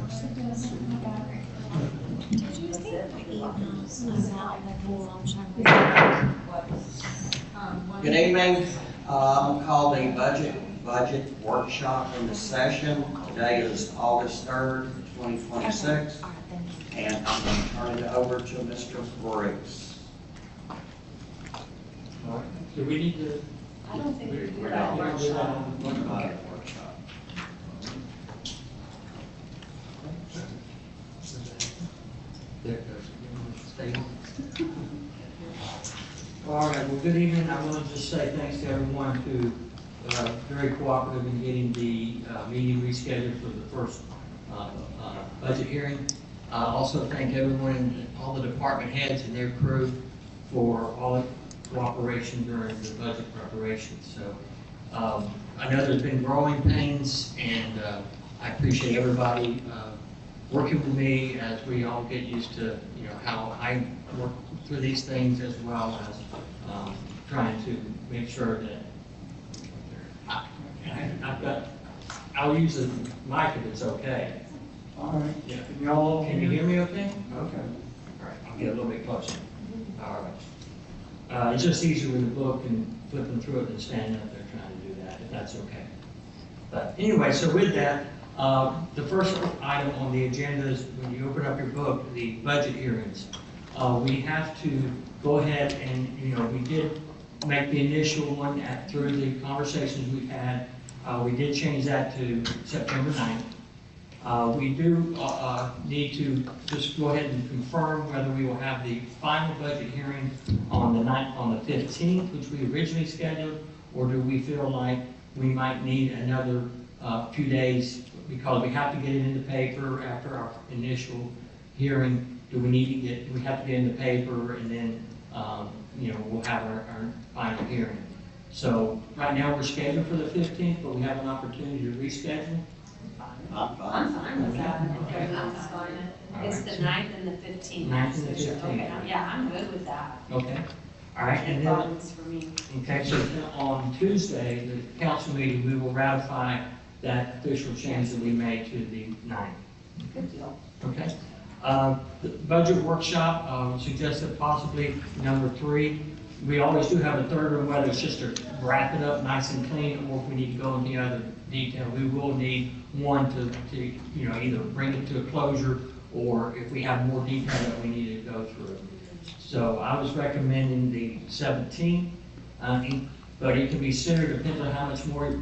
Good evening. I'm going to call the budget workshop into session. Today is August 3rd, 2026. And I'm going to turn it over to Mr. Briggs. All right. Do we need to? I don't think we do We're that not workshop. budget workshop. There it goes. Stay on. All right, well, good evening. I want to just say thanks to everyone who very cooperative in getting the meeting rescheduled for the first budget hearing. Also thank everyone, all the department heads and their crew for all the cooperation during the budget preparation. So I know there's been growing pains, and I appreciate everybody working with me as we all get used to, how I work through these things, as well as trying to make sure that I'll use the mic if it's okay. All right. Yeah. Can you hear me okay? Okay. All right, I'll get a little bit closer. All right. It's just easier with the book and flipping through it than standing up there trying to do that, if that's okay. But anyway, so with that, the first item on the agenda is when you open up your book, the budget hearings. We have to go ahead and, we did make the initial one through the conversations we've had. We did change that to September 9th. We do need to just go ahead and confirm whether we will have the final budget hearing on the 15th, which we originally scheduled, or do we feel like we might need another few days because we have to get it in the paper after our initial hearing. Do we have to get in the paper, and then we'll have our final hearing. So right now we're scheduled for the 15th, but we have an opportunity to reschedule. I'm fine. I'm fine with that. Okay. That's fine. It's All the right. 9th and the 15th. 9th and the So, 15th. Okay, yeah, I'm good with that. Okay. All right, and No then, problems for me. okay, so on Tuesday, the council meeting, we will ratify that official change that we made to the 9th. Good deal. Okay. The budget workshop, suggested possibly number 3. We always do have a third one, whether it's just to wrap it up nice and clean, or if we need to go into other detail. We will need one to either bring it to a closure, or if we have more detail that we need to go through. So I was recommending the 17th, but it can be sooner, depending on how much more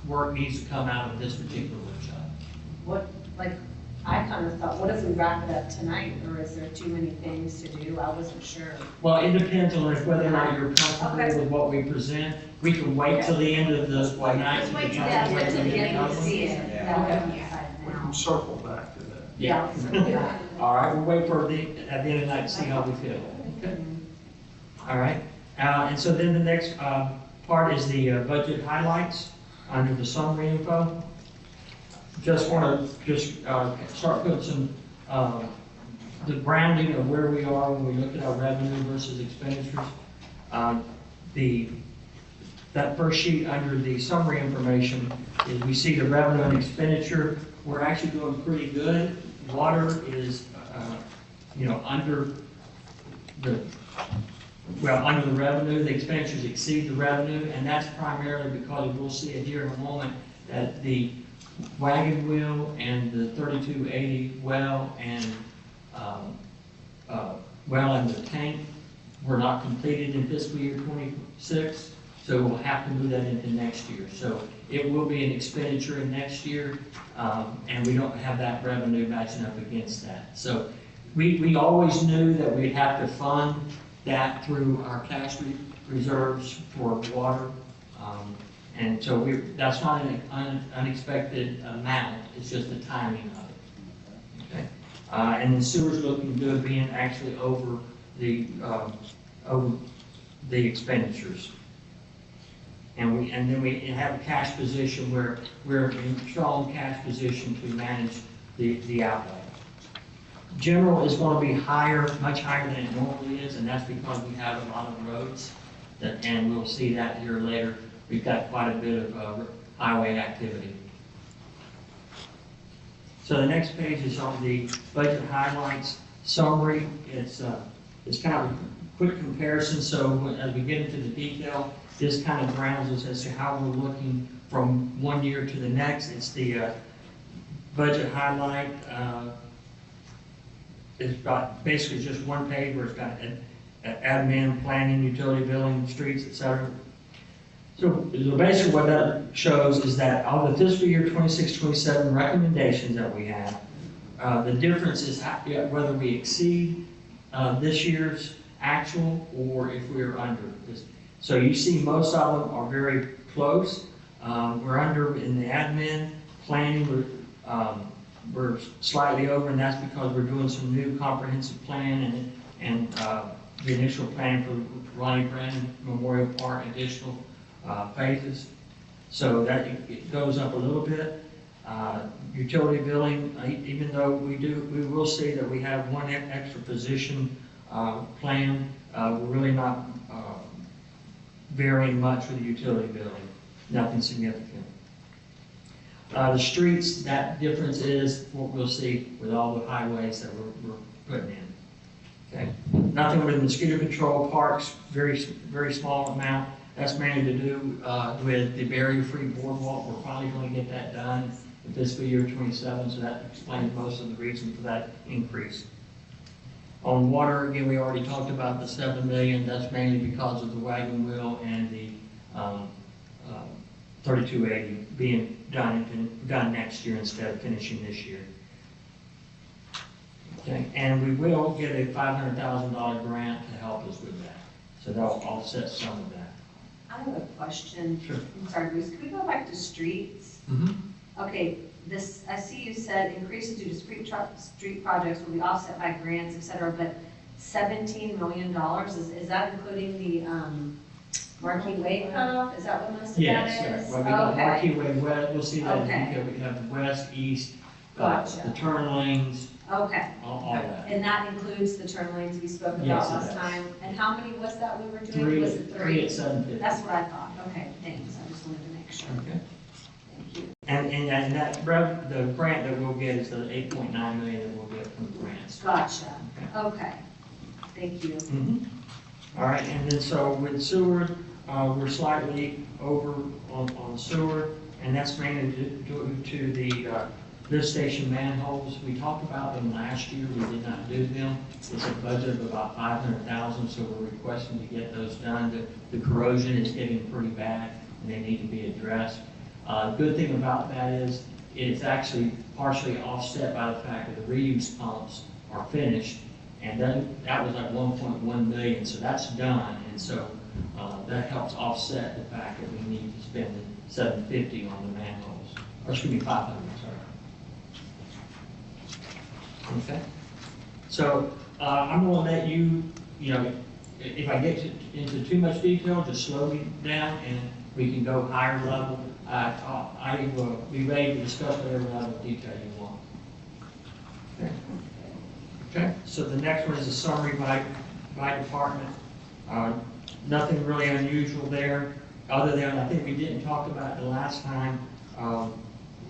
work needs to come out of this particular workshop. I kind of thought, what if we wrap it up tonight, or is there too many things to do? I wasn't sure. Well, it depends on whether or not you're Okay. comfortable with what we present. We can wait till the end of the night. Just wait till the beginning to see it. Yeah. That would be exciting We now. can circle back to that. Yeah. All right, we'll wait for at the end of the night to see how we feel. Okay. All right, and so then the next part is the budget highlights under the summary info. Just want to start putting some the grounding of where we are when we look at our revenue versus expenditures. That first sheet under the summary information is we see the revenue and expenditure. We're actually doing pretty good. Water is, under the revenue. The expenditures exceed the revenue, and that's primarily because we'll see it here in a moment that the wagon wheel and the 3280 well and the tank were not completed in fiscal year 26, so we'll have to move that into next year. So it will be an expenditure in next year, and we don't have that revenue matching up against that. So we always knew that we'd have to fund that through our cash reserves for water. And so that's not an unexpected amount, it's just the timing of it. Okay? And then sewer's looking good, being actually over the expenditures. And then we have a cash position where we're in a strong cash position to manage the outlay. General is going to be higher, much higher than it normally is, and that's because we have a lot of roads, and we'll see that here later. We've got quite a bit of highway activity. So the next page is on the budget highlights summary. It's kind of a quick comparison, so as we get into the detail, this kind of grounds us as to how we're looking from one year to the next. It's the budget highlight. It's got basically just one page where it's got admin, planning, utility billing, streets, etc. So basically what that shows is that all the fiscal year 26-27 recommendations that we have, the difference is whether we exceed this year's actual or if we're under this. So you see most of them are very close. We're under in the admin, planning, we're slightly over, and that's because we're doing some new comprehensive plan and the initial plan for Ronnie Brandon Memorial Park additional phases. So that it goes up a little bit. Utility billing, even though we will see that we have one extra position planned, we're really not varying much with the utility billing, nothing significant. The streets, that difference is what we'll see with all the highways that we're putting in. Okay, nothing with mosquito control, parks, very small amount. That's mainly to do with the barrier-free boardwalk. We're finally going to get that done in fiscal year 27, so that explains most of the reason for that increase. On water, again, we already talked about the $7 million. That's mainly because of the wagon wheel and the 3280 being done next year instead of finishing this year. Okay, and we will get a $500,000 grant to help us with that. So that'll offset some of that. I have a question. Sure. I'm sorry, Bruce, could we go back to streets? Okay, this, I see you said increases due to street projects will be offset by grants, et cetera, but $17 million, is that including the Marquee Way cutoff? Is that what most of that Yes, is? well, we got Okay. Marquee Way West, we'll see that Okay. we have the west, east, Gotcha. the turn lanes, Okay. all that. And that includes the turn lanes we spoke about Yes, it last does. time? And how many was that we were doing? Was it Three at 750. That's what I thought. Okay, thanks. I just wanted to make sure. Okay. Thank you. And that the grant that we'll get is the $8.9 million that we'll get from the grants. Gotcha. Okay. Thank you. All right, and then so with sewer, we're slightly over on sewer, and that's mainly due to the lift station manholes. We talked about them last year, we did not do them. It's a budget of about $500,000, so we're requesting to get those done. The corrosion is getting pretty bad, and they need to be addressed. Good thing about that is it's actually partially offset by the fact that the reuse pumps are finished, and then that was like 1.1 million, so that's done, and so that helps offset the fact that we need to spend $750 on the manholes, or excuse me, $500, sorry. Okay, so I'm going to let you, if I get into too much detail, just slow me down and we can go higher level. I will be ready to discuss whatever level of detail you want. Okay. Okay, so the next one is a summary by department. Nothing really unusual there, other than I think we didn't talk about it the last time.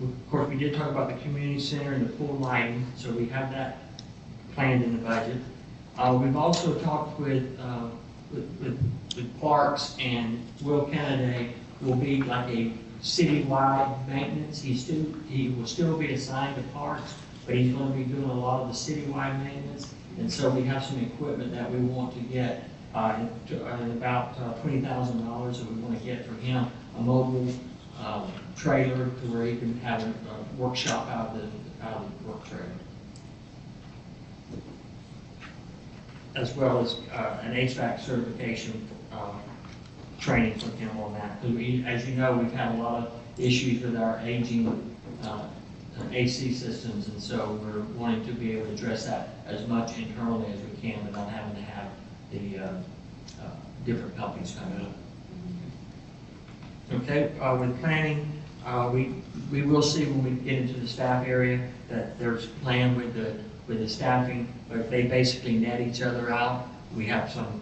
Of course, we did talk about the community center and the pool lighting, so we have that planned in the budget. We've also talked with Parks, and Will Kennedy will be like a citywide maintenance. He will still be assigned to Parks, but he's going to be doing a lot of the citywide maintenance. And so we have some equipment that we want to get about $20,000 that we want to get for him, a mobile trailer to where he can have a workshop out of the work trailer, as well as an HVAC certification training from him on that. Because as you know, we've had a lot of issues with our aging AC systems, and so we're wanting to be able to address that as much internally as we can without having to have the different companies come in. Okay, with planning, we will see when we get into the staff area that there's plan with the staffing, but they basically net each other out. We have some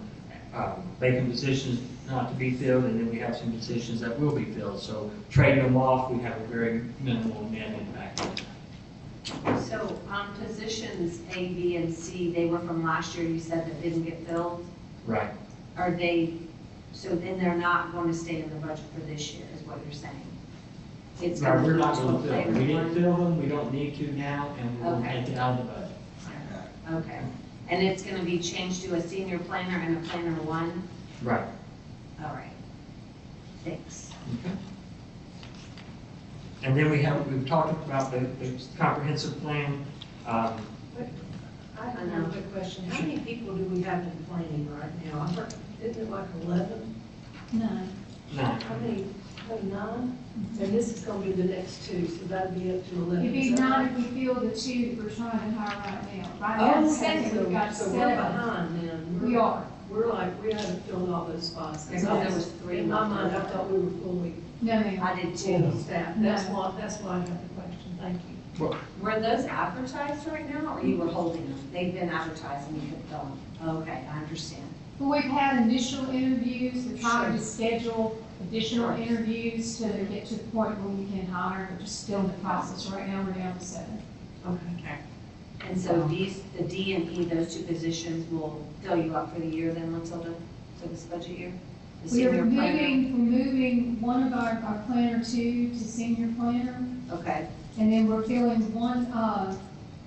vacant positions not to be filled, and then we have some positions that will be filled. So trading them off, we have a very minimal net impact. So on positions A, B, and C, they were from last year, you said that didn't get filled? Right. Are they, so then they're not going to stay in the budget for this year, is what you're saying? It's No, going we're to not go gonna to fill them. We didn't one? fill them, we don't need to now, and we'll Okay. take it out of the budget. Okay, and it's going to be changed to a senior planner and a planner one? Right. All right. Thanks. Okay. And then we've talked about the comprehensive plan. I have another quick question. How many people do we have in planning right now? I heard, isn't it like 11? None. Nine. How many, 9? And this is gonna be the next 2, so that'd be up to 11. It'd be Is that nine right? if we fill the 2 that we're trying to hire right now. Right Oh, now, okay, second, we've got so we're 7. behind then. We are. We're like, we haven't filled all those spots. Because there was 3 In my left. mind, I thought we were fully No, ma'am. I did full too. staff. No. That's why I got the question. Thank you. Were those advertised right now, or you were holding them? They've been advertised and you could fill them? Okay, I understand. But we've had initial interviews, we're trying to Sure. schedule additional interviews to get to the point where we can hire, we're just still in the process. Right now, we're down to 7. Okay. And so these, the D and E, those 2 positions will fill you up for the year then, Matilda, for this budget year? The We are senior planner? moving one of our planner 2 to senior planner. Okay, And then we're filling one,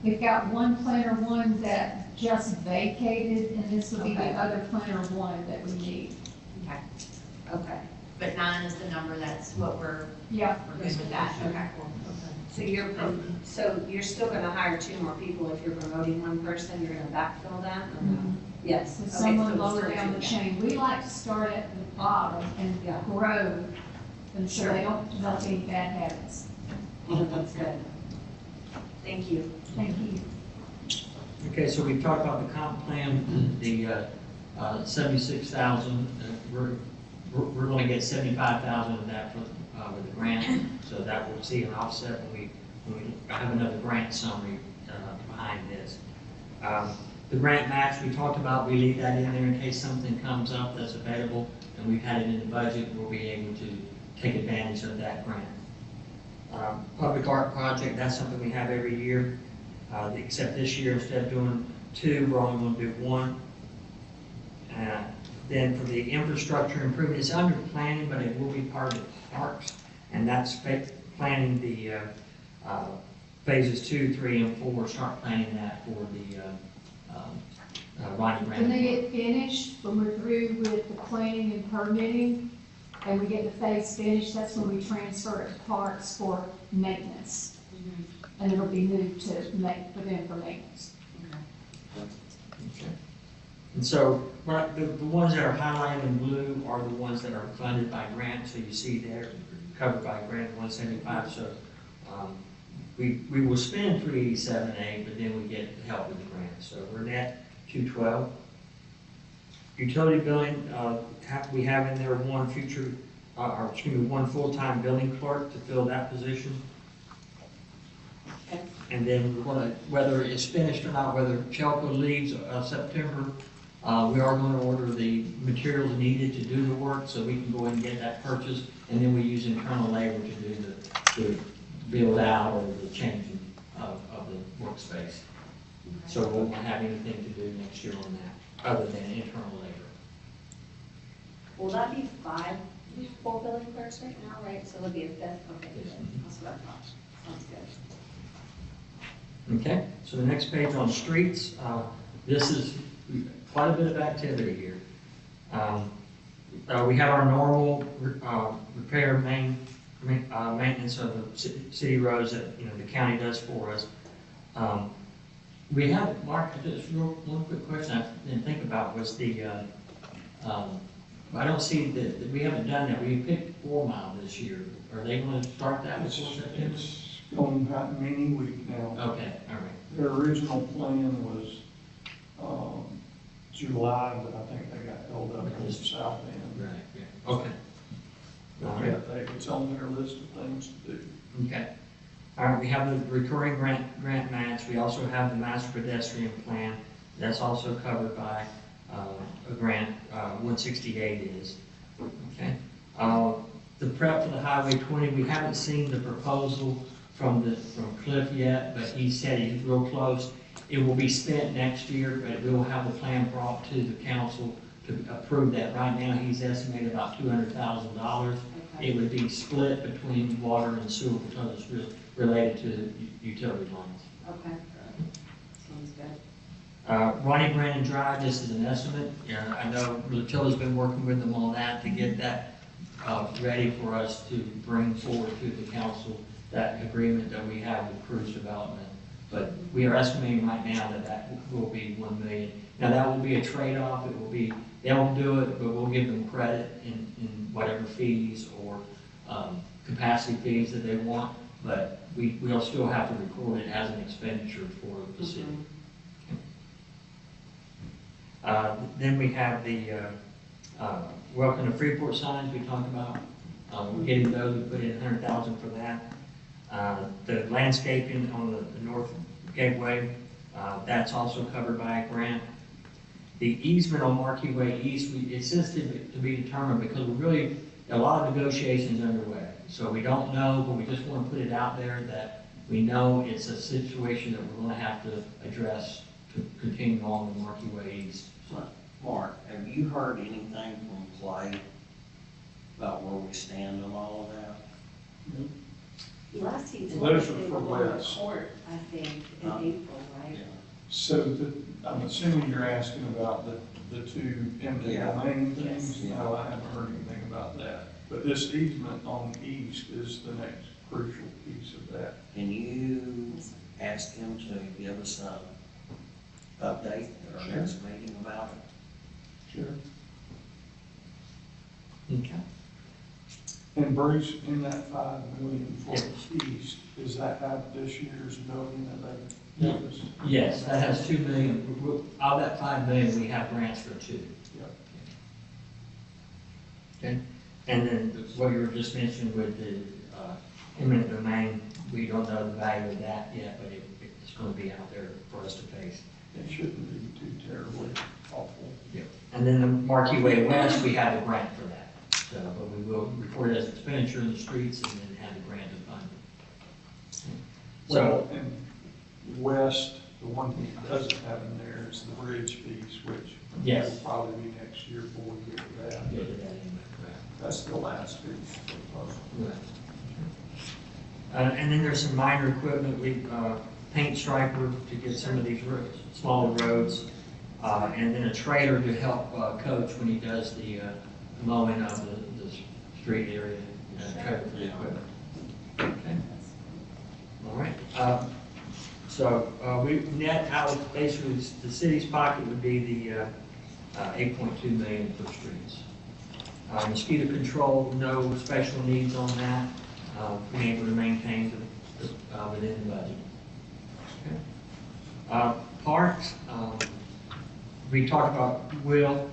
we've got one planner 1 that just vacated, and this will be the Okay. other planner 1 that we need. okay. But 9 is the number, that's what we're Yeah, good with that, okay. So you're still gonna hire 2 more people if you're promoting one person, you're gonna backfill them? or no? Yes. so Okay, someone so it's lower still down 2 the again. chain. We like to start at the bottom and Yeah. grow, and so Sure. they don't develop any bad habits. That's good. Thank you. Thank you. Okay, so we've talked about the comp plan, the 76,000. We're going to get 75,000 of that with the grant, so that will see an offset when we have another grant summary behind this. The grant match we talked about, we leave that in there in case something comes up that's available, and we've had it in the budget, we'll be able to take advantage of that grant. Public art project, that's something we have every year, except this year, instead of doing 2, we're only going to do 1. Then for the infrastructure improvement, it's under planning, but it will be part of the parks, and that's planning the phases 2, 3, and 4, start planning that for the Ronnie Brown. When they get finished, when we're through with the planning and permitting, and we get the phase finished, that's when we transfer it to parks for maintenance. And it'll be moved to for them for maintenance. Okay. And so, the ones that are highlighted in blue are the ones that are funded by grant, so you see they're covered by grant 175, so we will spend 387.8, but then we get the help with the grant, so we're net 212. Utility billing, we have in there one one full-time billing clerk to fill that position. Okay. And then we're gonna, whether it's finished or not, whether Chelco leaves September, we are gonna order the materials needed to do the work, so we can go ahead and get that purchased, and then we use internal labor to do the build out or the changing of the workspace. So we won't have anything to do next year on that, other than internal labor. Will that be 4 billing clerks right now, right? So it'll be a 5th? Okay, good. That's what I thought. Sounds good. Okay, so the next page on streets, this is quite a bit of activity here. We have our normal repair maintenance of the city roads that the county does for us. We have, Mark, just one quick question I didn't think about was I don't see that we haven't done that. We picked 4 Mile this year. Are they going to start that before September? It's going to happen any week now. Okay, all right. Their original plan was, July, but I think they got held up in the south end. Right, yeah, okay. But yeah, it's on their list of things to do. Okay. All right, we have the recurring grant match. We also have the master pedestrian plan. That's also covered by a grant, 168 is. Okay. The prep for the Highway 20, we haven't seen the proposal from Cliff yet, but he said he's real close. It will be spent next year, but we will have the plan brought to the council to approve that. Right now, he's estimated about $200,000. It would be split between water and sewer because it's related to the utility lines. Okay. Sounds good. Ronnie Brandon Drive, this is an estimate. I know Latilla's been working with them on that to get that ready for us to bring forward to the council, that agreement that we have with Cruise Development. But we are estimating right now that that will be $1 million. Now, that will be a trade-off. It will be, they'll do it, but we'll give them credit in whatever fees or capacity fees that they want. But we'll still have to record it as an expenditure for the city. Then we have the Welcome to Freeport signs we talked about. We're getting those, we put in $100,000 for that. The landscaping on the North Gateway, that's also covered by a grant. The easement on Marquee Way East, it says to be determined because we're really, a lot of negotiations underway. So we don't know, but we just want to put it out there that we know it's a situation that we're going to have to address to continue on the Marquee Way East. Mark, have you heard anything from Clay about where we stand on all of that? Last he told Those us are they for were going to Wes. court, I think, in April, right? So I'm assuming you're asking about the two eminent Yeah. domain things? Yes. No, I haven't heard anything about that. But this easement on the east is the next crucial piece of that. Can you ask him to give us an update at our next meeting about it? Sure. Okay. And Bruce, in that 5 million for the east, does that have this year's million that they gave us? Yes, that has $2 million. Out of that $5 million, we have grants for 2. Yep. Okay. And then what you were just mentioning with the eminent domain, we don't know the value of that yet, but it's going to be out there for us to face. It shouldn't be too terribly awful. Yep. And then the Marquee Way West, we have a grant for that. So, but we will report it as expenditure in the streets and then have the grant to fund it. Well, So, and west, the one thing it doesn't have in there is the bridge piece, which Yes. will probably be next year before we get to that. get to that anyway, correct. That's the last piece of the puzzle. Right. And then there's some minor equipment, we paint striper to get some of these smaller roads, and then a trailer to help Coach when he does the mowing of the street area, trailer for the equipment. Okay. All right. So we net out, basically, the city's pocket would be the 8.2 million for streets. Mosquito control, no special needs on that. Being able to maintain within the budget. Okay. Parks, we talked about Will.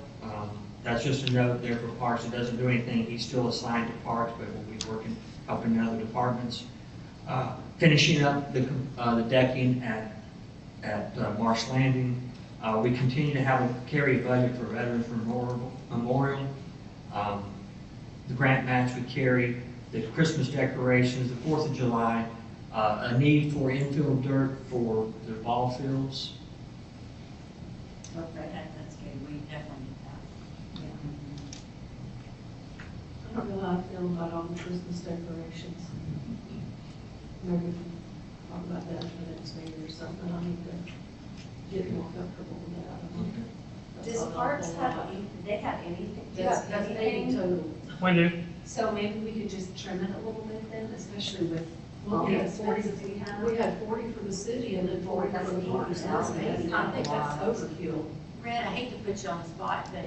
That's just a note there for Parks. It doesn't do anything. He's still assigned to Parks, but we'll be working, helping in other departments. Finishing up the decking at Marsh Landing. We continue to have a carry budget for Veterans Memorial. The grant match we carry, the Christmas decorations, the 4th of July, a need for infield dirt for the ball fields. Okay, that's good, we definitely need that. I don't know how I feel about all the Christmas decorations. Maybe we can talk about that for the next meeting or something. I need to get more comfortable with that. I don't know. That's Does not an Parks awful have, lot. they have anything? That's maybe total. We do. So maybe we could just trim it a little bit then, especially with all Well, the yeah, expenses we have. We had 40 for the city and then 40 for the parks. I think that's overkill. Red, I hate to put you on the spot, but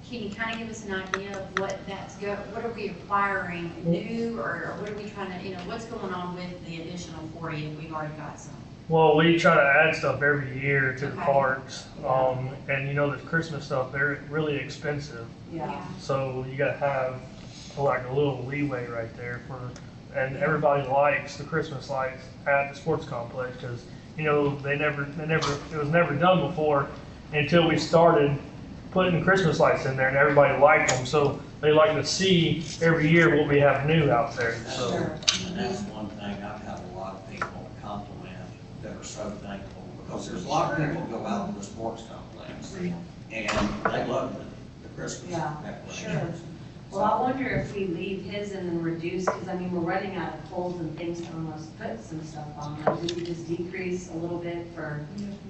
can you kind of give us an idea of what what are we acquiring new, or what are we trying to, what's going on with the additional 40 if we've already got some? Well, we try to add stuff every year to the Okay. parks. And the Christmas stuff, they're really expensive. Yeah. So you gotta have like a little leeway right there and everybody likes the Christmas lights at the sports complex because, it was never done before until we started putting Christmas lights in there and everybody liked them. So they like to see every year what we have new out there. So. Sure. And that's one thing I've had a lot of are so thankful, because there's a lot of people go out to the sports complex, and they love the Christmas Yeah, decorations. Well, I wonder if we leave his and then reduce, because I mean, we're running out of poles and things to almost put some stuff on. Like, do we just decrease a little bit for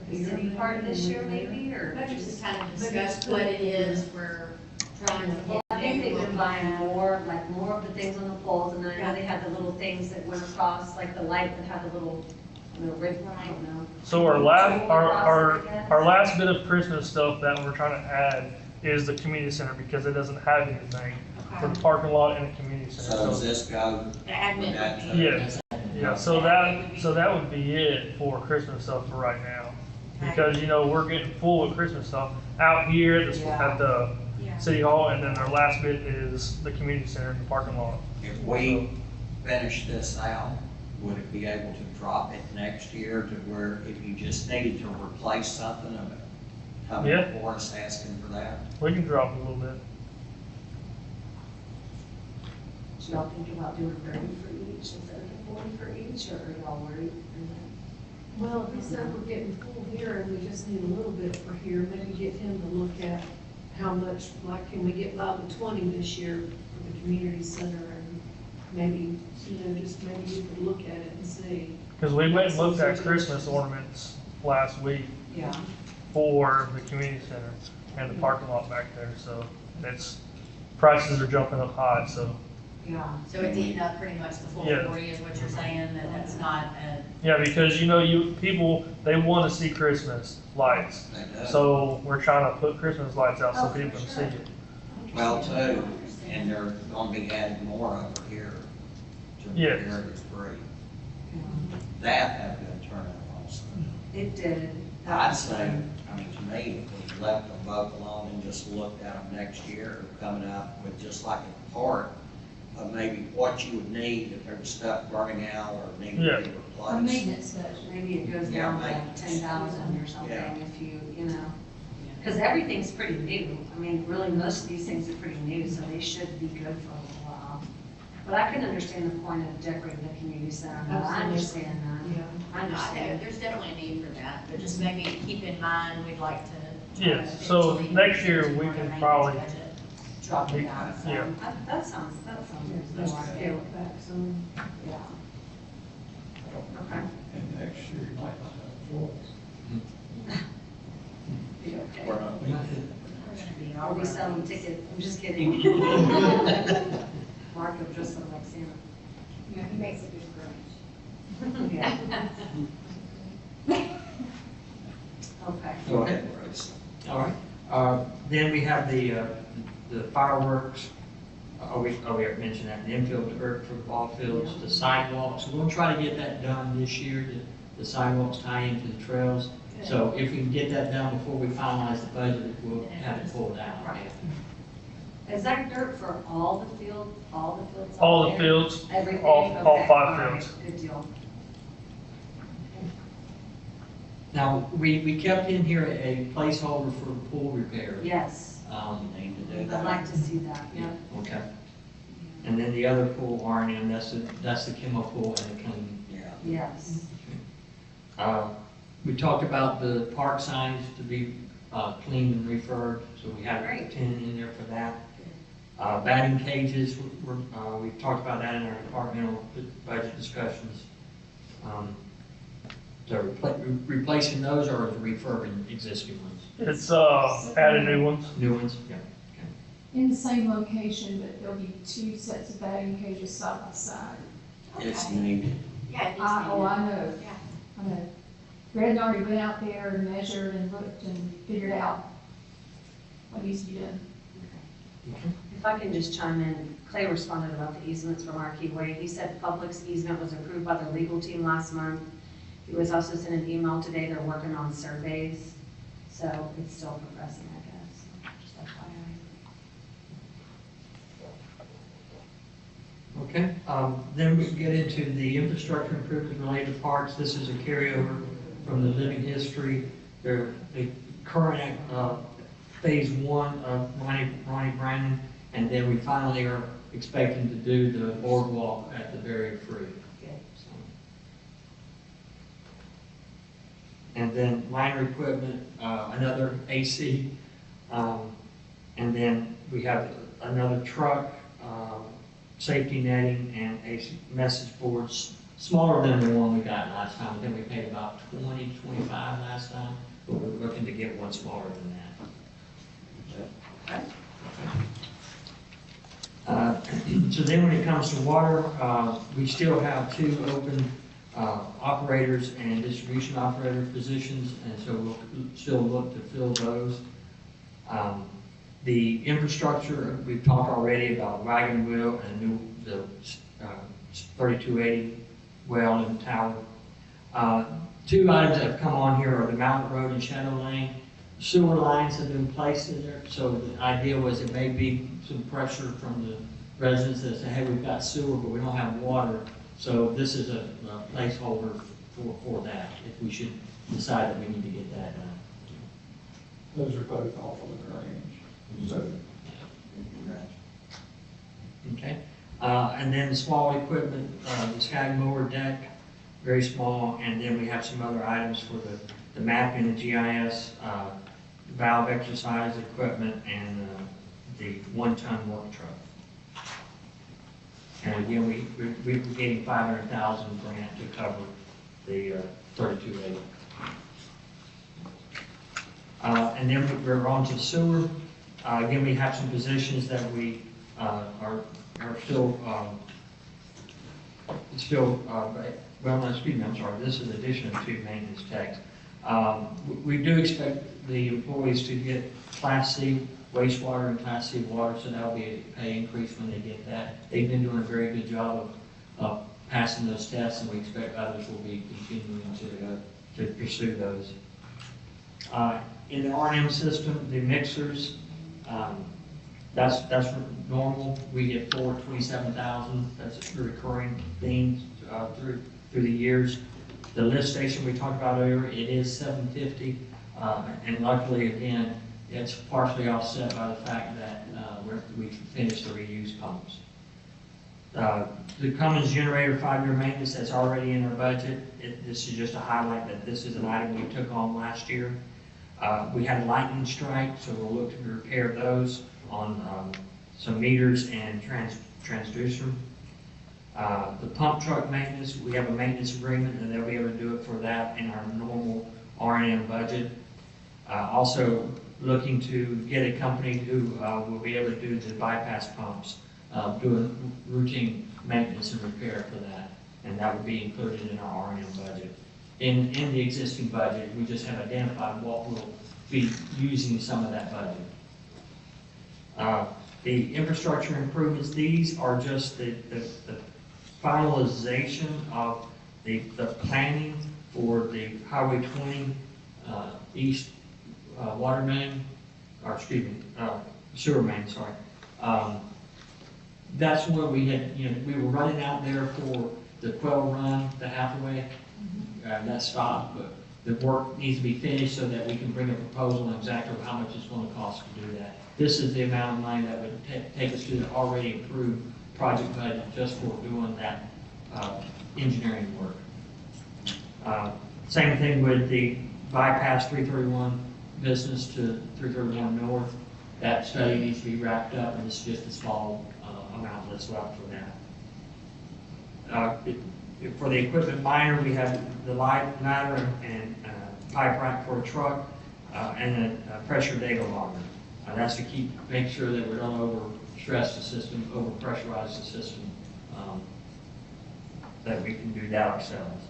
the city part this year maybe, or? Maybe just kind of discuss what it is we're trying to Well, get. I think they've been buying more, like more of the things on the poles, and then I know they had the little things that went across, like the light that had the little, ribbon, I don't know. So our last bit of Christmas stuff that we're trying to add is the community center, because it doesn't have anything for the parking lot and the community center. So does this go? The admin That's would be. Yeah, yeah, so that would be it for Christmas stuff for right now. Because, we're getting full of Christmas stuff out here at the Yeah. city hall, and then our last bit is the community center and the parking lot. If we finish this out, would it be able to drop it next year to where if you just needed to replace something of it, coming Yeah. before us asking for that? We can drop it a little bit. Do y'all think about doing 30 for each instead of 40 for each, or are y'all worried? Well, if he said we're getting full here and we just need a little bit for here, maybe get him to look at how much, like, can we get by with 20 this year for the community center, and maybe, just maybe you could look at it and see. Because we went and looked at Christmas ornaments last week Yeah. for the community center and the parking lot back there, so prices are jumping up high, so. Yeah. So it's eating up pretty much the full Yeah. 40 is what you're saying, that that's not a. Yeah, because people, they want to see Christmas lights. They do. So we're trying to put Christmas lights out so Oh, for people can see sure. it. Well, too, and they're gonna be adding more over here to the Yes. Heritage Parade. That had a good turnout also. It did. I'd say, to me, if we left them both alone and just looked at them next year, coming up with just like a part of maybe what you would need if there was stuff burning out or needed to be Or replaced. maintenance budget. Maybe it goes Yeah, down to like maintenance. 10,000 or something Yeah. if you because everything's pretty new. I mean, really, most of these things are pretty new, so they should be good for a little while. But I can understand the point of decorating the community center. Now, I understand that. Yeah. I I know, understand. there's definitely a need for that, but just maybe keep in mind, we'd like to. try Yes, to so eventually next year get we more can maintenance probably- budget. Drop it down. Yeah. That sounds Just good. scale it back some. Yeah. Okay. And next year, you might not have floors. Be okay. We're not- Are we selling tickets? I'm just kidding. Mark will dress up like Santa. Yeah, he makes a good Grinch. Yeah. Okay. Go ahead, Bruce. All right. Then we have the fireworks. We already mentioned that, the infield dirt for the ball fields, the sidewalks. We'll try to get that done this year, the sidewalks tie into the trails. So if we can get that done before we finalize the budget, we'll have it pulled out. Right. Is that dirt for all the fields? All the out there? fields, Everything? all Okay, 5 all right, fields. Good deal. Now, we kept in here a placeholder for pool repair. Yes, Need to do I'd that. like to see that, yeah. Okay. And then the other pool, R&M, that's the Kimmel pool and the clean. Yeah. Yes. We talked about the park signs to be cleaned and refurbed, so we have Great. 10 in there for that. Batting cages, we've talked about that in our departmental budget discussions. So replacing those or refurbing existing ones? It's, adding new ones. New ones? Yeah. In the same location, but there'll be 2 sets of batting cages side by side. It's Okay. needed. Yeah, it needs to be I know, done. Yeah. I know. Brad already went out there and measured and looked and figured out what needs to be done. If I can just chime in, Clay responded about the easements from Marquis Way. He said Public's easement was approved by the legal team last month. He was also sent an email today, they're working on surveys, so it's still progressing, I guess, just FYI. Okay, then we get into the infrastructure improvement related to parks. This is a carryover from the living history. The current phase 1 of Ronnie Brandon, and then we finally are expecting to do the boardwalk at the Barrier Free. Good. And then minor equipment, another AC. And then we have another truck, safety netting, and a message boards, smaller than the one we got last time. I think we paid about 25 last time, but we're looking to get one smaller than that. So then when it comes to water, we still have 2 open operators and distribution operator positions, and so we'll still look to fill those. The infrastructure, we've talked already about wagon wheel and the 3280 well and tower. 2 items that have come on here are the Mountain Road and Shadow Lane. Sewer lines have been placed in there, so the idea was it may be some pressure from the residents that say, hey, we've got sewer, but we don't have water. So this is a placeholder for that, if we should decide that we need to get that done. Those are both off of the range. So, Okay, and then the small equipment, the Skag mower deck, very small, and then we have some other items for the mapping, the GIS, valve exercise equipment, and the 1-ton work truck. And again, we're getting $500,000 grant to cover the 3280. And then we're on to sewer. Again, we have some positions that we are still, well, excuse me, I'm sorry, this is addition to maintenance techs. We do expect the employees to get Class C wastewater and Class C water, so that'll be a pay increase when they get that. They've been doing a very good job of passing those tests, and we expect others will be continuing to pursue those. In the R&M system, the mixers, that's normal. We get forward 27,000. That's a recurring theme through the years. The lift station we talked about earlier, it is $750, and luckily again, it's partially offset by the fact that we finished the reuse pumps. The Cummins generator 5-year maintenance, that's already in our budget. This is just a highlight that this is an item we took on last year. We had a lightning strike, so we'll look to repair those on some meters and transducer. The pump truck maintenance, we have a maintenance agreement, and they'll be able to do it for that in our normal R&M budget. Also looking to get a company who will be able to do the bypass pumps, doing routine maintenance and repair for that, and that would be included in our R&M budget. In the existing budget, we just have identified what we'll be using some of that budget. The infrastructure improvements, these are just the finalization of the planning for the Highway 20 East water main, or excuse me, sewer main, sorry. That's where we had, we were running out there for the Quell Run, the Hathaway, that stopped, but the work needs to be finished so that we can bring a proposal on exactly how much it's going to cost to do that. This is the amount of money that would take us to the already approved project budget just for doing that engineering work. Same thing with the bypass 331 business to 331 North. That study needs to be wrapped up, and it's just a small amount that's left for that. For the equipment minor, we have the light ladder and pipe rack for a truck, and a pressure data logger. That's to make sure that we don't overstress the system, overpressurize the system, that we can do that ourselves.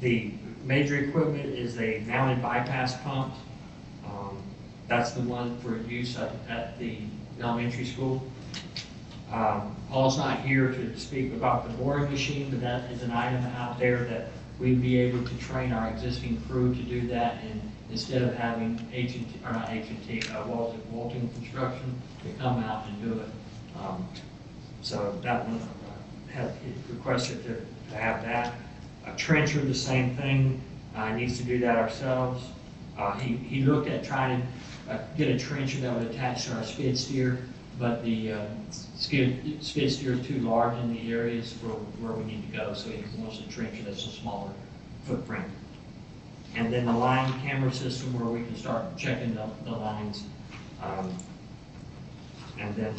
The major equipment is a mounted bypass pump. That's the one for use at the elementary school. Paul's not here to speak about the boring machine, but that is an item out there that we'd be able to train our existing crew to do that, and instead of having Walton Construction to come out and do it. So that one had requested to have that. A trencher, the same thing, needs to do that ourselves. He looked at trying to get a trencher that would attach to our skid steer, but the skid steer is too large in the areas where we need to go, so he wants a trencher that's a smaller footprint. and then the line camera system where we can start checking the lines. And then,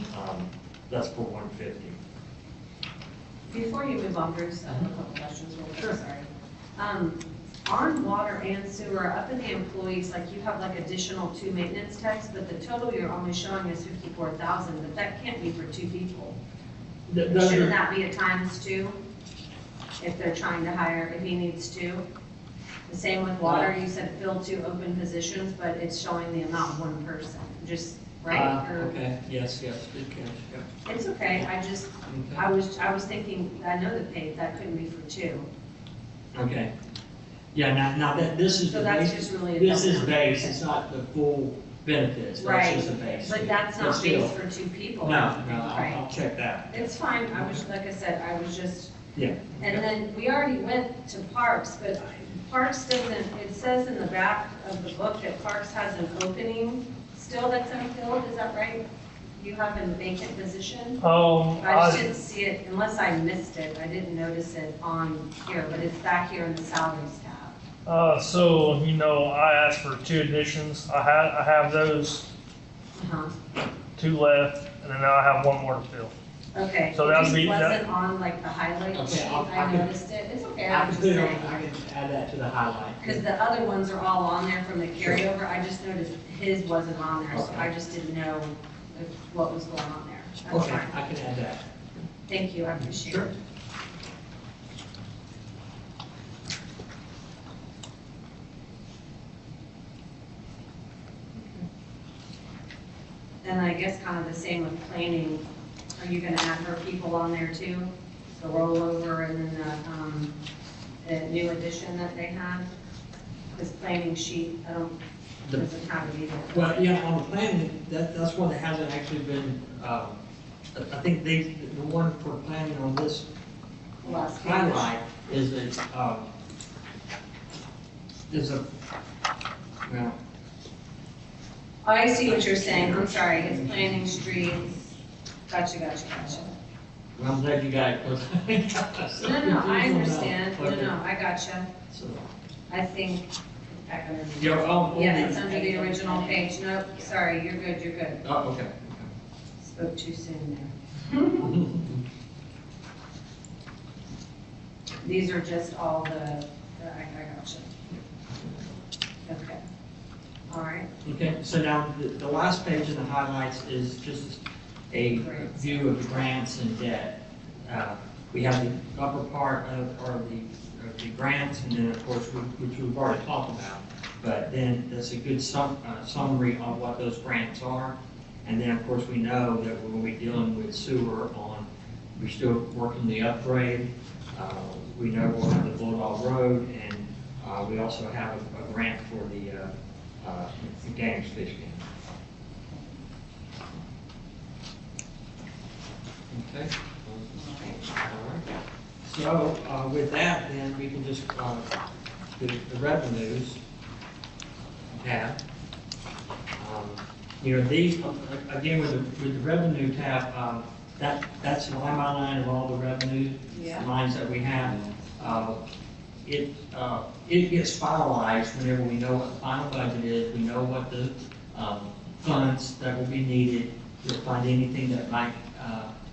that's for 150. Before you move on, Bruce, I have a couple questions real quick, sorry. On water and sewer, up in the employees, like you have like additional 2 maintenance techs, but the total you're only showing is 54,000, but that can't be for 2 people. Shouldn't that be at times 2? If they're trying to hire, if he needs 2? The same with water, you said fill 2 open positions, but it's showing the amount of 1 person, just, right? Or- Okay, yes, good catch, yeah. It's okay, I just, Okay. I was thinking, I know the pay, that couldn't be for 2. Okay. Yeah, now that, this is So the that's base, just really a this is double. base, it's not the full benefits, that's Right, just the base. but that's But not still, based for 2 people. No, Right. I'll check that. It's fine, I was, like I said, I was just, Yeah. and then we already went to Parks, but Parks doesn't, it says in the back of the book that Parks has an opening still that's unfilled, is that right? You have a vacant position? I just didn't see it, unless I missed it, I didn't notice it on here, but it's back here in the salaries tab. So, you know, I asked for 2 additions. I have those Uh-huh. 2 left, and then now I have 1 more to fill. Okay, So it that just would be- wasn't on like the highlight Okay, sheet, I I can- noticed it, it's okay, I I'm can just put it on, saying. I can add that to the highlight. Because the other ones are all on there from the carryover, I just noticed his wasn't on there, so Okay. I just didn't know what was going on there. That's Okay, fine. I can add that. Thank you, I appreciate Sure. it. And I guess kind of the same with planning, are you gonna add her people on there too? The rollover and then the new addition that they had? This planning sheet, I don't, doesn't have it either. Well, yeah, on the planning, that's one that hasn't actually been, I think the one for planning on this Last page. highlight is a, well, Oh, I see what you're saying, I'm sorry, it's planning streets, gotcha. well, I'm glad you got it, because. No, I understand, no, Okay. I gotcha, So, I think, back under. you're on. Yeah, it's under the original page, nope, sorry, you're good, Oh, okay. spoke too soon there. Okay. These are just all I gotcha. Okay, all right, Okay, so now the last page in the highlights is just a view of the grants and debt. We have the upper part of the grants, and then of course, which we've already talked about. But then that's a good summary of what those grants are. And then of course, we know that we'll be dealing with sewer we're still working the upgrade. We know we'll have the Bulldog Road, and we also have a grant for the Gaines Fish Game. Okay. All right. So with that, then we can just, the revenues tab. You know, these, again, with the revenue tab, that's line by line of all the revenue Yeah. lines that we have. It gets finalized whenever we know what the final budget is, we know what the funds that will be needed to fund anything that might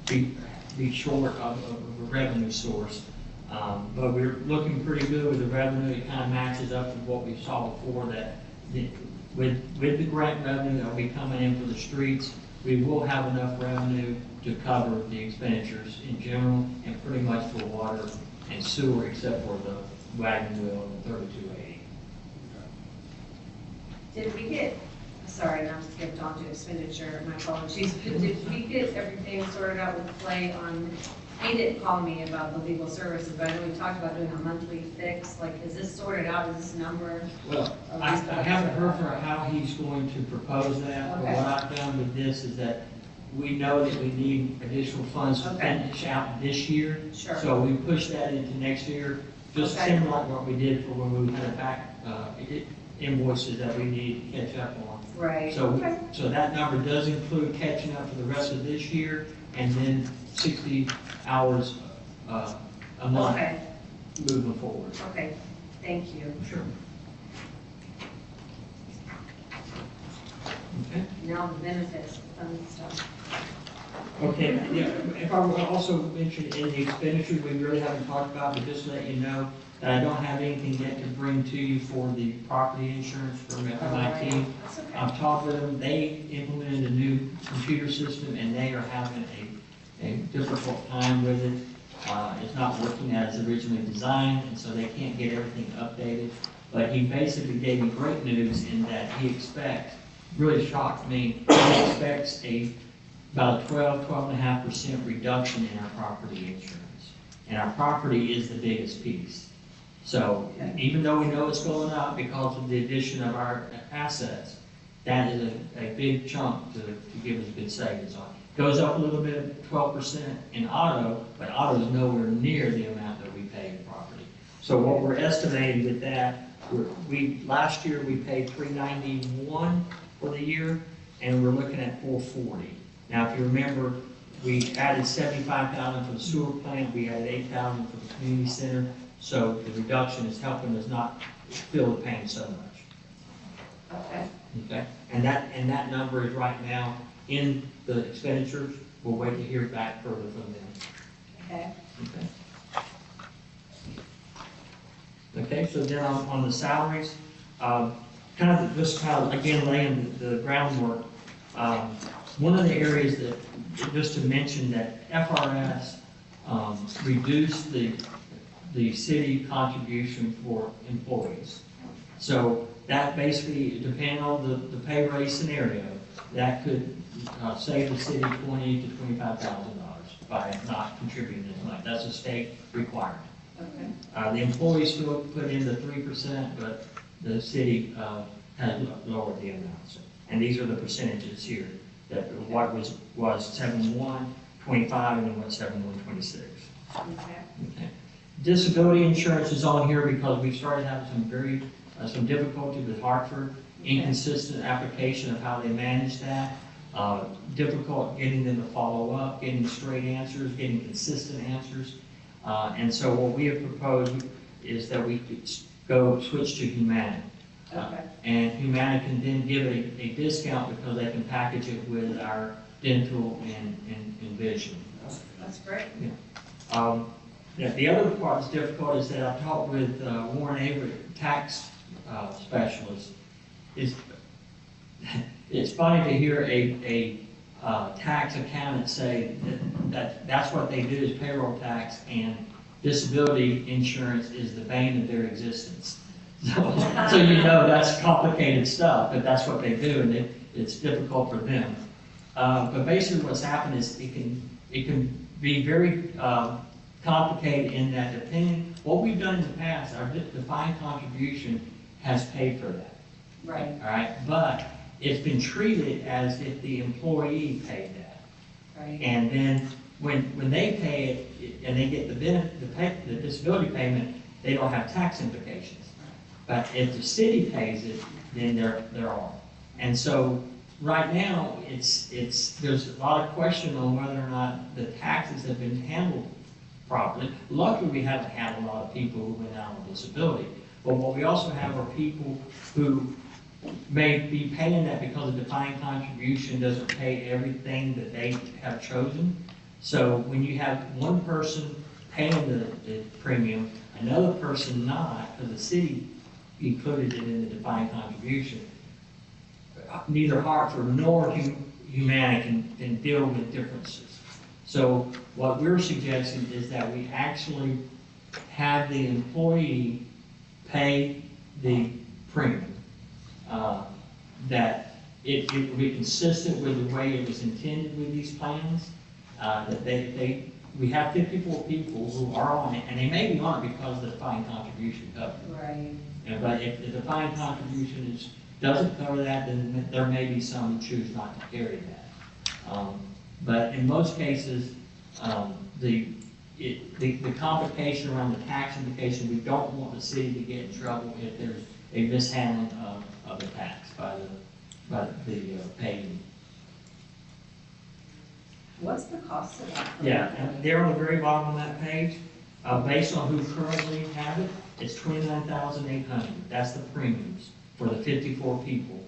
be short of a revenue source. But we're looking pretty good with the revenue. It kind of matches up with what we saw before, that with the grant revenue that will be coming in for the streets, we will have enough revenue to cover the expenditures in general and pretty much for water and sewer, except for the wagon wheel and the 3280. did we get, sorry, now I skipped on to expenditure, my apologies, but did we get everything sorted out with Clay on, he didn't call me about the legal services, but I know we talked about doing a monthly fix, like, is this sorted out, is this number? Well, I haven't heard from how he's going to propose that, but Okay. what I've done with this is that we know that we need additional funds to Okay. finish out this year. Sure. So we push that into next year, just Okay. similar like what we did for when we had back invoices that we need to catch up on. Right, So, okay, so that number does include catching up for the rest of this year, and then 60 hours a month okay, moving forward. okay, thank you. Sure. and all the benefits from this stuff. Okay, yeah, if I would also mention in the expenditures, we really haven't talked about, but just to let you know, that I don't have anything yet to bring to you for the property insurance from FMIT. That's okay. I've talked with them, they implemented a new computer system, and they are having a difficult time with it. It's not working as originally designed, and so they can't get everything updated. But he basically gave me great news in that he expects, really shocked me, he expects about a 12.5% reduction in our property insurance. And our property is the biggest piece. So even though we know it's going up because of the addition of our assets, that is a big chunk to give us good savings on. Goes up a little bit, 12% in auto, but auto is nowhere near the amount that we pay in property. So what we're estimating with that, last year we paid $391 for the year, and we're looking at $440. Now, if you remember, we added $75,000 for the sewer plant, we added $8,000 for the community center, so the reduction is helping us not feel the pain so much. Okay. Okay, and that number is right now in the expenditures. We'll wait to hear back further from them. Okay. Okay, so then on the salaries, just again laying the groundwork. One of the areas that, just to mention that FRS reduced the city contribution for employees. So that basically, depending on the pay raise scenario, that could save the city $20,000 to $25,000 by not contributing as much. That's a state requirement. Okay. The employees still put in the 3%, but the city has lowered the amounts. And these are the percentages here, that what was 71, 25, and then what 71, 26. Okay. Disability insurance is on here because we've started having some difficulty with Hartford, inconsistent application of how they manage that, difficult getting them to follow up, getting straight answers, getting consistent answers. And so what we have proposed is that we could switch to Humana. Okay. And Humana can then give a discount because they can package it with our dental and vision. That's great. The other part that's difficult is that I've talked with Warren Avery, tax specialist. It's funny to hear a tax accountant say that's what they do is payroll tax, and disability insurance is the bane of their existence. So you know that's complicated stuff, but that's what they do, and it's difficult for them. But basically what's happened is it can be very complicated in that depending, what we've done in the past, our defined contribution has paid for that. Right. All right, but it's been treated as if the employee paid that. Right. And then when they pay it and they get the disability payment, they don't have tax implications. But if the city pays it, then there are. And so right now, there's a lot of question on whether or not the taxes have been handled properly. Luckily, we haven't had a lot of people who went out on disability. But what we also have are people who may be paying that because the defined contribution doesn't pay everything that they have chosen. So when you have one person paying the premium, another person not, because the city included it in the defined contribution, neither Hartford nor Humana can deal with differences. So what we're suggesting is that we actually have the employee pay the premium. That it will be consistent with the way it was intended with these plans. That we have 54 people who are on it, and they may be on it because the defined contribution covers it. Right. But if the defined contribution doesn't cover that, then there may be some who choose not to carry that. But in most cases, the complication around the tax implication, we don't want the city to get in trouble if there's a mishandling of the tax by the paying. What's the cost of that? Yeah, and there on the very bottom of that page, based on who currently have it, it's $29,800. That's the premiums for the 54 people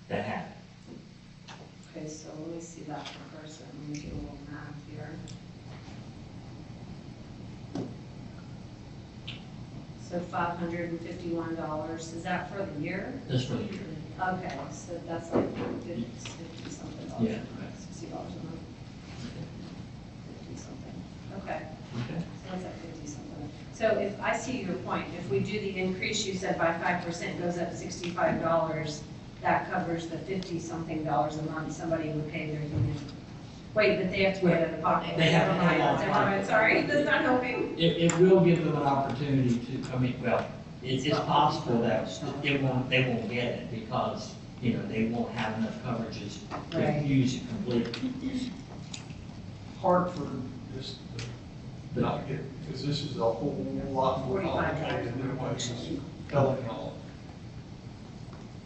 that have it. Okay, so let me see that for first, let me do a little math here. So $551, is that for the year? Just for the year. Okay, so that's like 50 something dollars. Yeah, right. $60 a month. 50 something, okay. Okay. So that's like 50 something. So if, I see your point, if we do the increase, you said by 5%, goes up $65, that covers the 50 something dollars a month somebody would pay their union. Wait, but they have to pay it out of pocket. They have to pay it out of Never mind, pocket. sorry, that's not helping. It will give them an opportunity to, I mean, well, it's possible that they won't get it because, you know, they won't have enough coverages Right. to use it completely. Hartford is not get, because this is a whole lot more complicated than what she's telling y'all.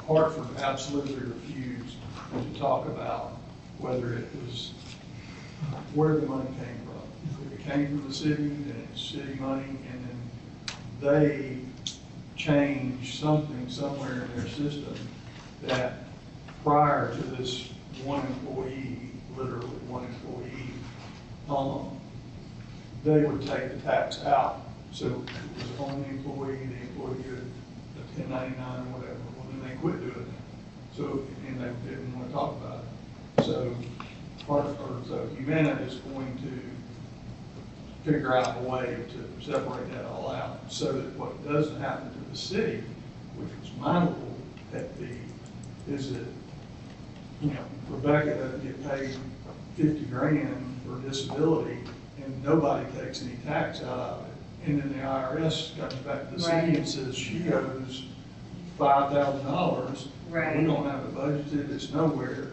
Hartford absolutely refused to talk about whether it was, where the money came from. If it came from the city, then it's city money, and then they changed something somewhere in their system that prior to this one employee, literally one employee, they would take the tax out. So it was on the employee did a 1099 or whatever, well, then they quit doing it. So, and they didn't want to talk about it. So, so Humana is going to figure out a way to separate that all out so that what doesn't happen to the city, which was my little pet peeve, is that, you know, Rebecca doesn't get paid 50 grand for disability and nobody takes any tax out of it. And then the IRS comes back to the city Right. and says she owes $5,000. Right. We don't have it budgeted, it's nowhere.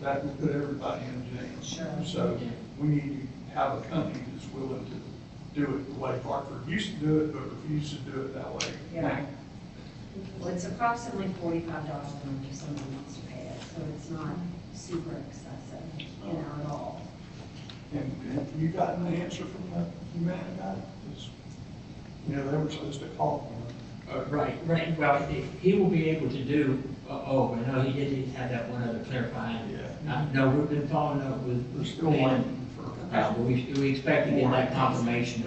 That would put everybody in jail. Sure. So we need to have a company that's willing to do it the way Hartford used to do it, but refused to do it that way. Yeah. Well, it's approximately $45 a month if someone wants to pay it, so it's not super excessive, you know, at all. And you got an answer from the Humana guy? 'Cause, you know, they were supposed to call him. Right, well, he will be able to do, I know he did have that one other clarifying. Yeah. No, we've been following up We're with. still Dan. waiting for. But we expect to get that confirmation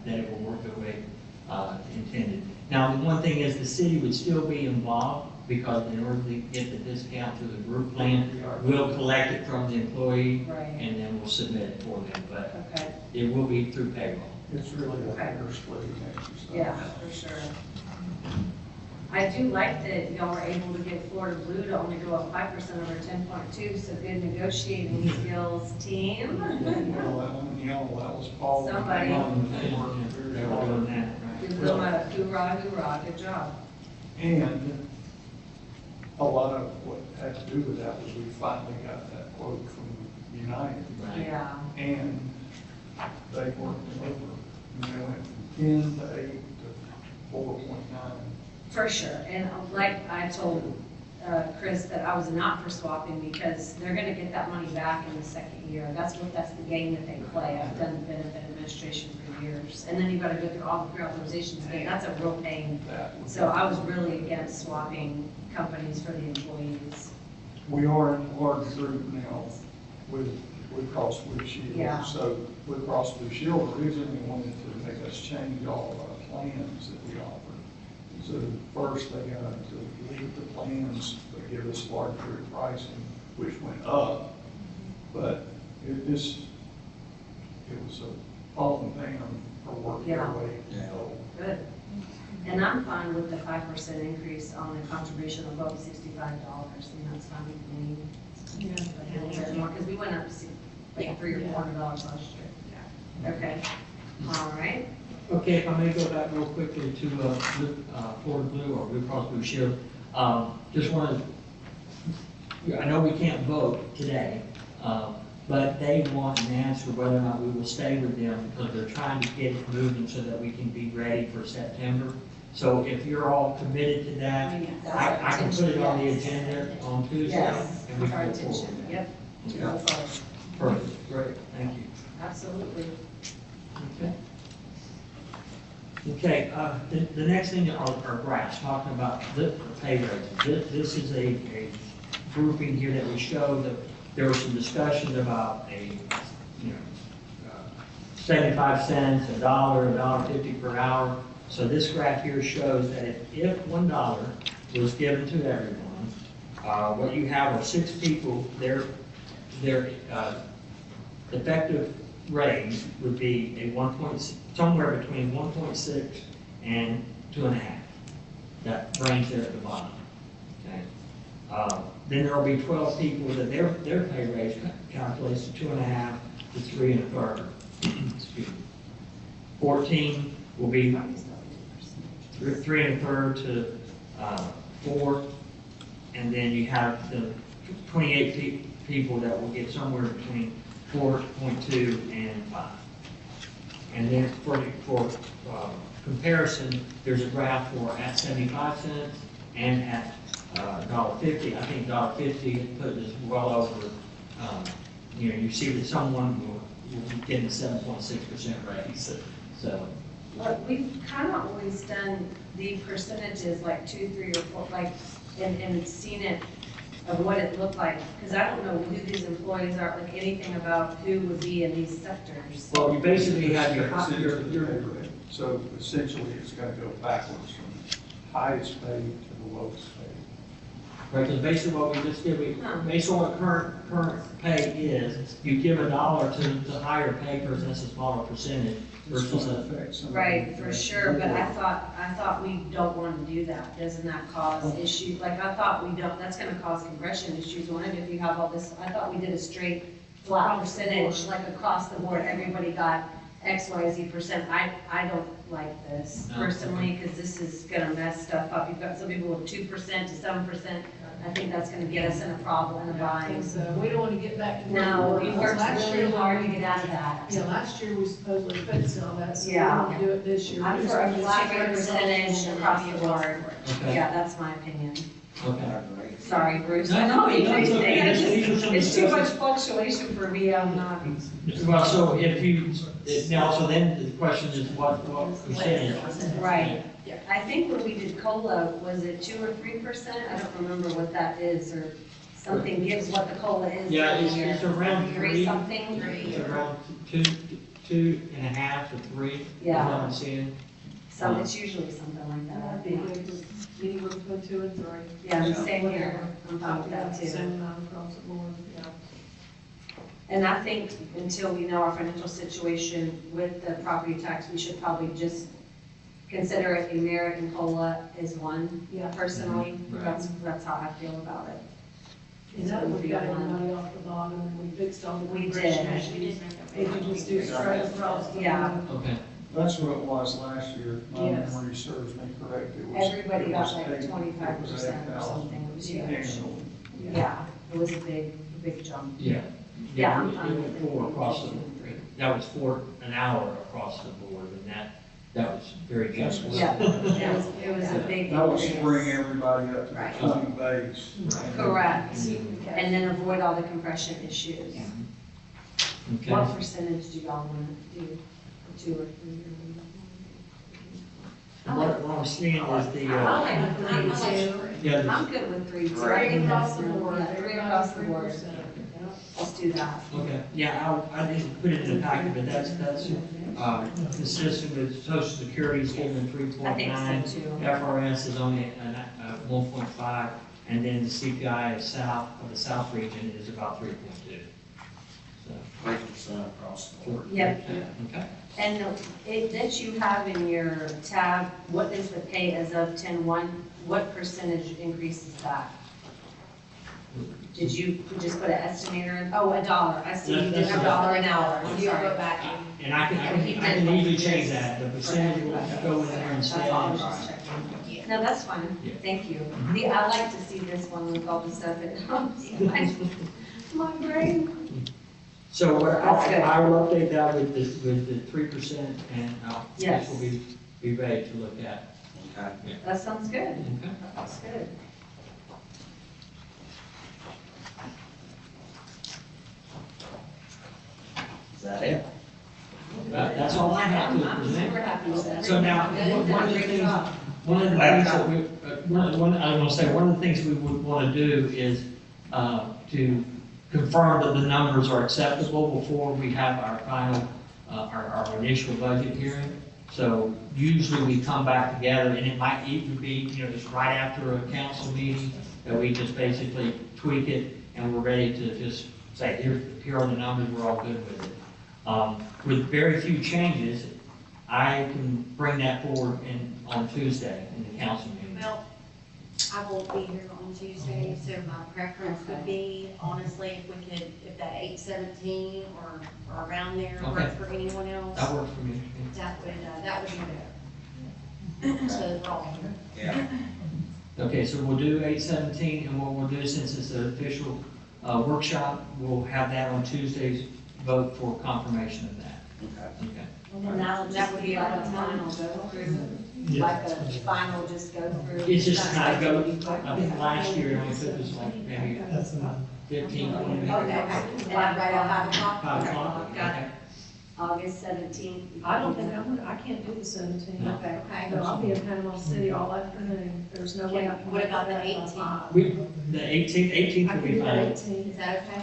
that it will work the way intended. Now, the one thing is the city would still be involved because in order to get the discount through the group plan, we'll collect it from the employee Right. and then we'll submit it for them, but Okay, it will be through payroll. It's really a Okay. hair splitting exercise. yeah, for sure. I do like that y'all were able to get Florida Blue to only go up 5% over 10.2, so good negotiating skills, team. That was Paul. Somebody. They were doing that, right? Give them a hoorah, hoorah, good job. And a lot of what had to do with that was we finally got that quote from United. Right. Yeah, And they worked them over. And they went from 10 to 8 to 4.9. for sure. And like I told Chris, that I was not for swapping because they're gonna get that money back in the second year. That's the game that they play. I've done benefit administration for years. And then you've gotta go through all the pre-authorizations again. That's a real pain. That was- So I was really against swapping companies for the employees. We are in a large group now with Cross Blue Shield. Yeah. So with Cross Blue Shield, originally wanted to make us change all of our plans that we offered. So first they got to leave the plans, but give us large group pricing, which went up. But it was a falling down for working Yeah. our way. Yeah. Good. And I'm fine with the 5% increase on the contribution above $65, and that's fine with me. Yeah. But a little bit more, because we went up to like $300 or $400 last year. Okay, all right. Okay, if I may go back real quickly to Florida Blue or Blue Cross Blue Shield. Just wanted, I know we can't vote today, but they want an answer whether or not we will stay with them because they're trying to get it moving so that we can be ready for September. So if you're all committed to that, I can put it on the agenda on Tuesday. Yes, and we with our can go forward. attention, yep. Yeah. Go forward. Perfect, great, thank you. Absolutely. Okay. Okay, the next thing are graphs, talking about the pay rates. This is a grouping here that we show there was some discussion about a, 75 cents, $1, $1.50 per hour. So this graph here shows that if $1 was given to everyone, what you have are 6 people, their effective raise would be somewhere between 1.6 and 2.5. That range there at the bottom. Okay. Then there will be 12 people that their pay raise calculates to 2.5 to 3 1/3. Excuse me. 14 will be 3 1/3 to 4, and then you have the 28 people that will get somewhere between 4.2 and 5. And then for comparison, there's a graph for at 75 cents and at $1.50. I think $1.50 put is well over. You see that someone will be getting a 7.6% raise. So. Look, we've kind of always done the percentages like 2, 3, or 4, like, and seen it of what it looked like, because I don't know who these employees are, like anything about who would be in these sectors. Well, you basically have your So essentially, it's gonna go backwards from highest paid to the lowest paid. right, because basically what we just did, based on what current pay is, you give $1 to the higher pay person, that's a smaller percentage versus a. Right, for sure, but I thought we don't want to do that. Doesn't that cause issues? Like, I thought we don't, that's gonna cause compression issues. I wondered if you have all this, I thought we did a straight flat percentage, like across the board, everybody got XYZ percent. I don't like this No. personally, because this is gonna mess stuff up. You've got some people with 2% to 7%. I think that's gonna get us in a problem in the buying. So we don't want to get back to where No, we were. worked Last really year, hard to get out of that. Yeah, last year we supposedly fixed all that, so we Yeah. don't do it this year. I'm for a flat rate percentage across the board. Okay. Yeah, that's my opinion. Okay. Sorry, Bruce. No, I know no, you no, it's okay. guys These are some it's too much discussions. fluctuation for me, I'm not. Well, so if you, now, so then the question is what percentage? Right. I think when we did COLA, was it 2 or 3%? I don't remember what that is, or something gives what the COLA is. Yeah, every year. it's around 3. Something? It's around 2.5 to 3. Yeah. Is what I'm seeing. It's usually something like that, I I think. think anywhere between 2 and 3. Yeah, the same here. I'm fine with that too. Same amount across the board, yeah. And I think until we know our financial situation with the property tax, we should probably just consider it a merit and COLA as one, Yeah. personally. Right. That's how I feel about it. And that would be got everybody off the bottom, and we fixed all the We compression did. issues. If you just do straight across the Yeah. bottom. Okay. That's what it was last year, my Yes. memory serves me correct. It was- Everybody it got was like eight- 25% or something, it was huge. Annual. Yeah, it was a big jump. Yeah. Yeah, I'm It fine was with it. 4 across the, that was 4 an hour across the board, and that was very just. Yeah, it was a big That was increase. bring everybody up to Right. the 20 base. Correct, Mhm. and then avoid all the compression issues. Okay. What percentage do y'all want to do, 2 or 3? And what I'm seeing is the, I'm yeah, I'm good with 3 too. I Three think across that's the board. Yeah, 3 across the board. 3%. Let's do that. okay, yeah, I didn't put it in the packet, but that's consistent with Social Security's giving I think 3.9. so too. FRS is only 1.5, and then the CPI of the South region is about 3.2. So, 3% across the board. Yep. okay. And it, that you have in your tab, what is the pay as of 10/1? What percentage increase is that? Did you just put an estimator in? Oh, $1. I see you did That's $1 an hour. I'm You'll go sorry. back and. And I can easily change that, the percentage will go in there and stay That's all I on. was just checking. No, that's fine. Yeah. Thank you. I like to see this one with all the stuff in it. My brain. So what That's good. I will update that with the 3%, and this Yes. will be ready to look at. Okay. That sounds good. Okay. That's good. Is that it? That's all I have to I'm present. super happy with that. So now, one of the things, one of the things that we, I want to say, one of the things we would want to do is to confirm that the numbers are acceptable before we have our final, our initial budget hearing. So usually we come back together, and it might even be, just right after a council meeting, that we just basically tweak it, and we're ready to just say, here are the numbers, we're all good with it. With very few changes, I can bring that forward on Tuesday in the council meeting. Well, I won't be here on Tuesday, so my preference would be, honestly, if we could, if that 8/17 or around there Okay. works for anyone else, That works for me. that would be better. So we're all here. Yeah. Okay, so we'll do 8/17, and what we'll do, since it's an official workshop, we'll have that on Tuesday's vote for confirmation of that. Okay. Okay. And that would just be like a final go through, like a final just go through. It's just kind of go, I think last year it only took us like maybe 15, 20 minutes. Okay, And I'm right at 5 o'clock. 5 o'clock, Got okay. it. August 17th. I don't think I can't do the 17th. No. Okay. Okay. No, I'll be in Panama City all afternoon. There's no way I can. What about the make that 18th? by 5. The 18th I will can be do the fine. 18th. Is that okay?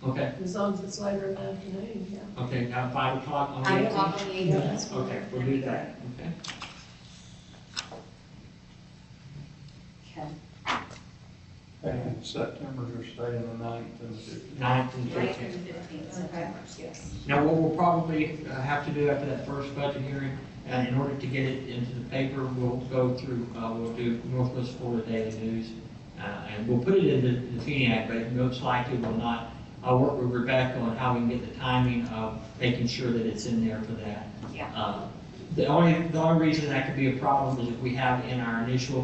Okay, As long as it's later in the afternoon, yeah. okay, now 5 o'clock on the 5 18th? o'clock on the 18th. Okay, we'll do that, okay. Okay. And September, you're staying the 9th and the 15th. 9th and 9th 15th. and 15th, September, yes. Now, what we'll probably have to do after that first budget hearing, in order to get it into the paper, we'll go through, we'll do Northwest Florida Daily News, and we'll put it in the FENIAC, but it most likely will not. I'll work with Rebecca on how we can get the timing of making sure that it's in there for that. Yeah. The only reason that could be a problem is if we have in our initial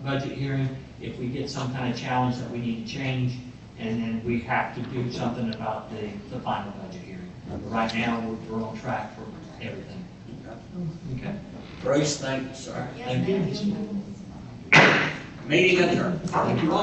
budget hearing, if we get some kind of challenge that we need to change, and then we have to do something about the final budget hearing. But right now, we're on track for everything. Okay? Bruce, thank you, sir. Yes, Thank you. thank you. Meeting adjourned. Thank you all.